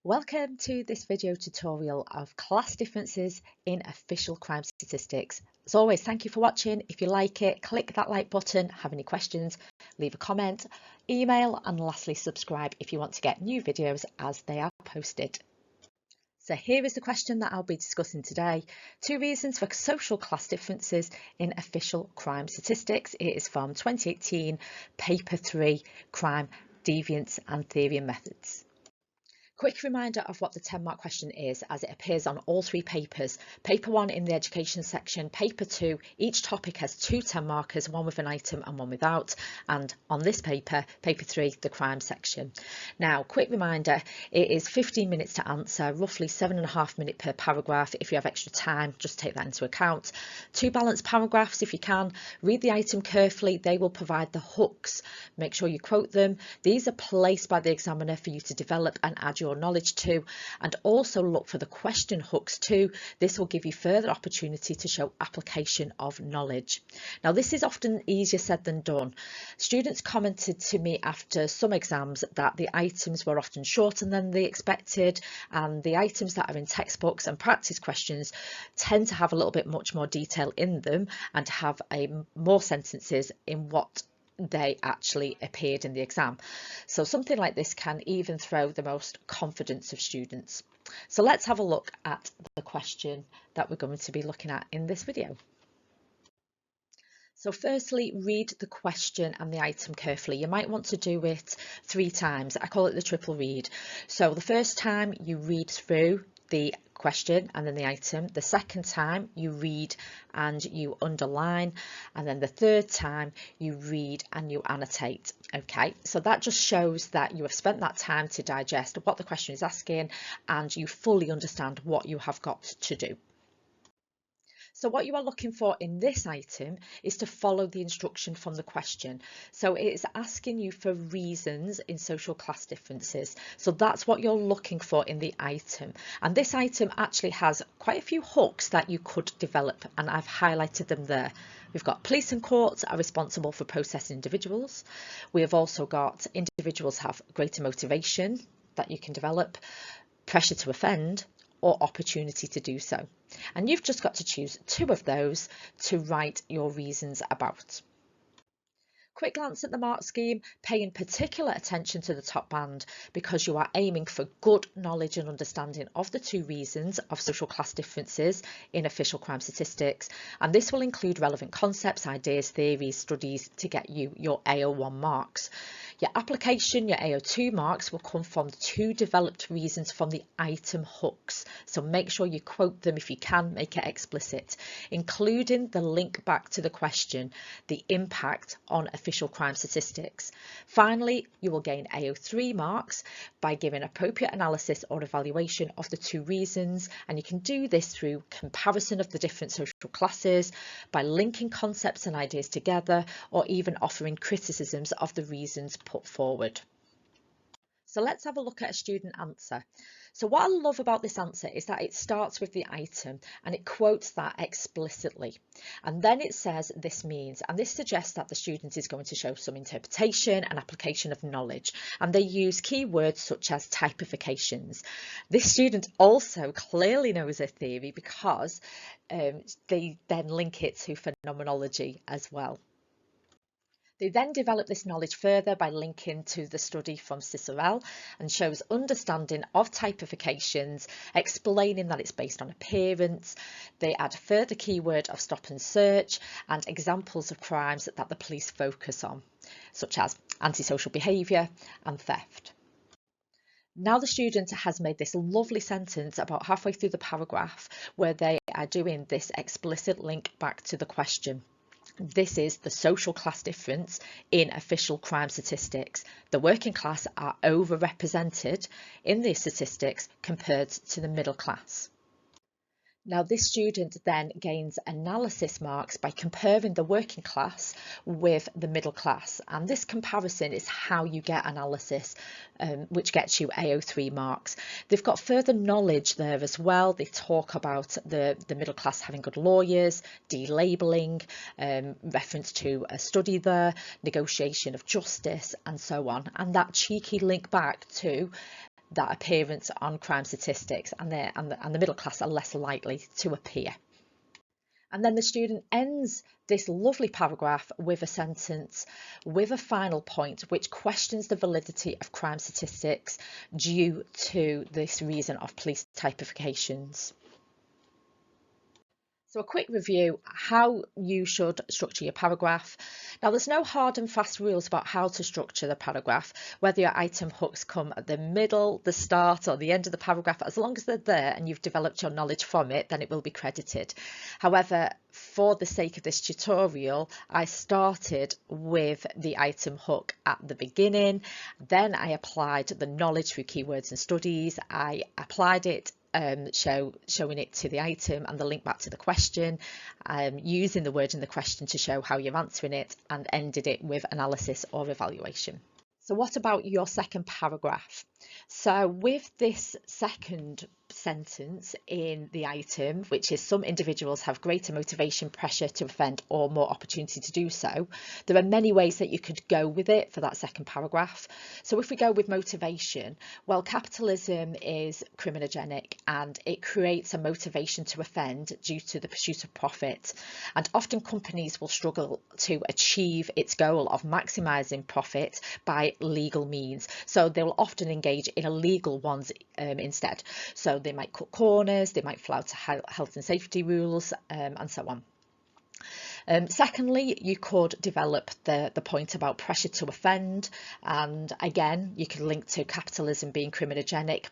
Welcome to this video tutorial of class differences in official crime statistics. As always, thank you for watching. If you like it, click that like button. Have any questions, leave a comment, email, and lastly, subscribe if you want to get new videos as they are posted. So here is the question that I'll be discussing today. 2 reasons for social class differences in official crime statistics. It is from 2018, paper 3, crime, deviance and theory and methods. Quick reminder of what the 10-mark question is as it appears on all 3 papers. Paper 1 in the education section, paper 2, each topic has 2 10-markers, one with an item and one without, and on this paper, paper 3, the crime section. Now, quick reminder, it is 15 minutes to answer, roughly 7.5 minutes per paragraph. If you have extra time, just take that into account. 2 balanced paragraphs if you can. Read the item carefully, they will provide the hooks. Make sure you quote them. These are placed by the examiner for you to develop and add your knowledge to, and also look for the question hooks too. This will give you further opportunity to show application of knowledge. Now, this is often easier said than done. Students commented to me after some exams that the items were often shorter than they expected, and the items that are in textbooks and practice questions tend to have a little bit much more detail in them and have more sentences in what they actually appeared in the exam. So something like this can even throw the most confidence of students. So let's have a look at the question that we're going to be looking at in this video. So firstly, read the question and the item carefully. You might want to do it 3 times. I call it the triple read. So the first time you read through the question and then the item. The second time you read and you underline, and then the third time you read and you annotate. Okay, so that just shows that you have spent that time to digest what the question is asking and you fully understand what you have got to do. So what you are looking for in this item is to follow the instruction from the question. So it is asking you for reasons in social class differences. So that's what you're looking for in the item. And this item actually has quite a few hooks that you could develop, and I've highlighted them there. We've got police and courts are responsible for processing individuals. We have also got individuals have greater motivation that you can develop, pressure to offend, or opportunity to do so. And you've just got to choose 2 of those to write your reasons about. Quick glance at the mark scheme, paying particular attention to the top band because you are aiming for good knowledge and understanding of the 2 reasons of social class differences in official crime statistics, and this will include relevant concepts, ideas, theories, studies to get you your AO1 marks. Your application, your AO2 marks will come from the 2 developed reasons from the item hooks, so make sure you quote them if you can, make it explicit, including the link back to the question, the impact on official crime statistics. Finally, you will gain AO3 marks by giving appropriate analysis or evaluation of the 2 reasons, and you can do this through comparison of the different social classes, by linking concepts and ideas together, or even offering criticisms of the reasons put forward. So let's have a look at a student answer. So what I love about this answer is that it starts with the item and it quotes that explicitly. And then it says this means, and this suggests that the student is going to show some interpretation and application of knowledge. And they use keywords such as typifications. This student also clearly knows a theory because they then link it to phenomenology as well. They then develop this knowledge further by linking to the study from Sociology and shows understanding of typifications, explaining that it's based on appearance. They add a further keyword of stop and search and examples of crimes that the police focus on, such as antisocial behaviour and theft. Now the student has made this lovely sentence about halfway through the paragraph where they are doing this explicit link back to the question. This is the social class difference in official crime statistics. The working class are overrepresented in these statistics compared to the middle class. Now this student then gains analysis marks by comparing the working class with the middle class, and this comparison is how you get analysis, which gets you AO3 marks. They've got further knowledge there as well. They talk about the middle class having good lawyers, delabelling, reference to a study there, negotiation of justice and so on, and that cheeky link back to that appearance on crime statistics, and the middle class are less likely to appear. And then the student ends this lovely paragraph with a sentence with a final point which questions the validity of crime statistics due to this reason of police typifications. So a quick review, how you should structure your paragraph. Now there's no hard and fast rules about how to structure the paragraph, whether your item hooks come at the middle, the start or the end of the paragraph. As long as they're there and you've developed your knowledge from it, then it will be credited. However, for the sake of this tutorial, I started with the item hook at the beginning, then I applied the knowledge through keywords and studies. I applied it showing it to the item and the link back to the question, using the word in the question to show how you're answering it, and ended it with analysis or evaluation. So what about your second paragraph? So with this second sentence in the item, which is some individuals have greater motivation, pressure to offend, or more opportunity to do so, there are many ways that you could go with it for that second paragraph. So if we go with motivation, well, capitalism is criminogenic and it creates a motivation to offend due to the pursuit of profit, and often companies will struggle to achieve its goal of maximizing profit by legal means, so they will often engage in illegal ones instead. So they might cut corners, they might flout health and safety rules, and so on. Secondly, you could develop the point about pressure to offend, and again you can link to capitalism being criminogenic,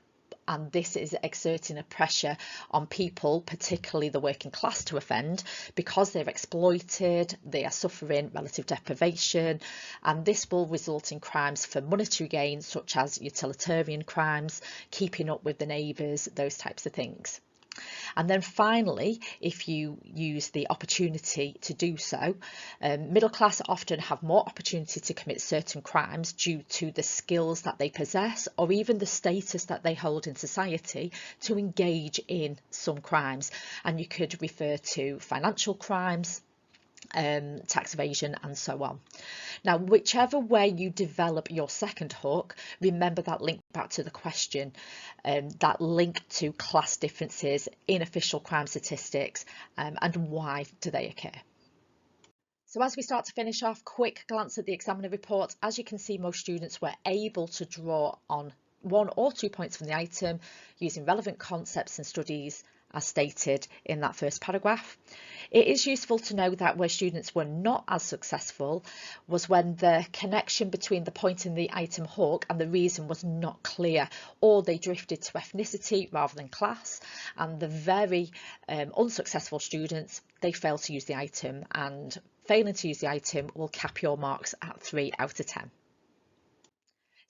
and this is exerting a pressure on people, particularly the working class, to offend because they're exploited, they are suffering relative deprivation, and this will result in crimes for monetary gain such as utilitarian crimes, keeping up with the neighbours, those types of things. And then finally, if you use the opportunity to do so, middle class often have more opportunity to commit certain crimes due to the skills that they possess or even the status that they hold in society to engage in some crimes. And you could refer to financial crimes, tax evasion, and so on. Now, whichever way you develop your second hook, remember that link back to the question, that link to class differences in official crime statistics, and why do they occur. So as we start to finish off, quick glance at the examiner report. As you can see, most students were able to draw on 1 or 2 points from the item using relevant concepts and studies as stated in that first paragraph. It is useful to know that where students were not as successful was when the connection between the point in the item hook and the reason was not clear, or they drifted to ethnicity rather than class, and the very unsuccessful students, they failed to use the item, and failing to use the item will cap your marks at 3 out of 10.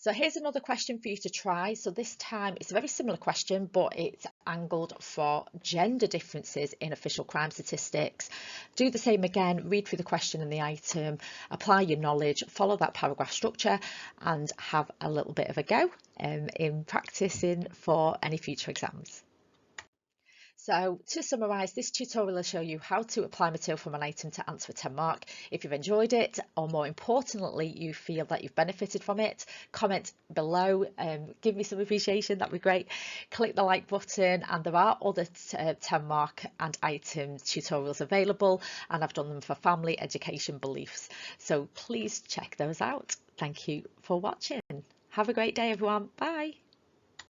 So here's another question for you to try. So this time it's a very similar question, but it's angled for gender differences in official crime statistics. Do the same again, read through the question and the item, apply your knowledge, follow that paragraph structure, and have a little bit of a go in practicing for any future exams. So to summarise, this tutorial will show you how to apply material from an item to answer a 10 mark. If you've enjoyed it, or more importantly, you feel that you've benefited from it, comment below, give me some appreciation, that'd be great. Click the like button, and there are other 10 mark and item tutorials available, and I've done them for family, education, beliefs. So please check those out. Thank you for watching. Have a great day, everyone. Bye.